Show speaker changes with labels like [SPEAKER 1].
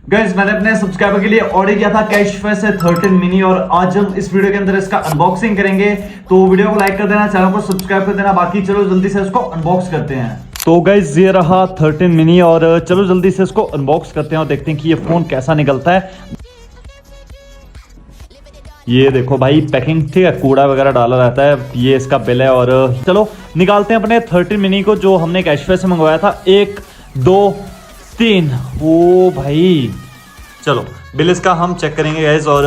[SPEAKER 1] Guys मैंने अपने subscriber के लिए ऑर्डर किया था कैशफेस से 13 मिनी और आज हम इस वीडियो के अंदर इसका अनबॉक्सिंग करेंगे। तो वीडियो को लाइक कर देना, चैनल को सब्सक्राइब कर देना। बाकी चलो जल्दी से इसको अनबॉक्स करते हैं। तो गाइस ये रहा 13 मिनी और चलो जल्दी से इसको अनबॉक्स करते हैं और देखते हैं कि ये फोन कैसा निकलता है। ये देखो भाई पैकिंग, ठीक है, कूड़ा वगैरह डाला रहता है। ये इसका बिल है और चलो निकालते हैं अपने 13 मिनी को जो हमने कैशफेस से मंगवाया था। 1 2 3 ओ भाई, चलो बिल इसका हम चेक करेंगे गाइस। और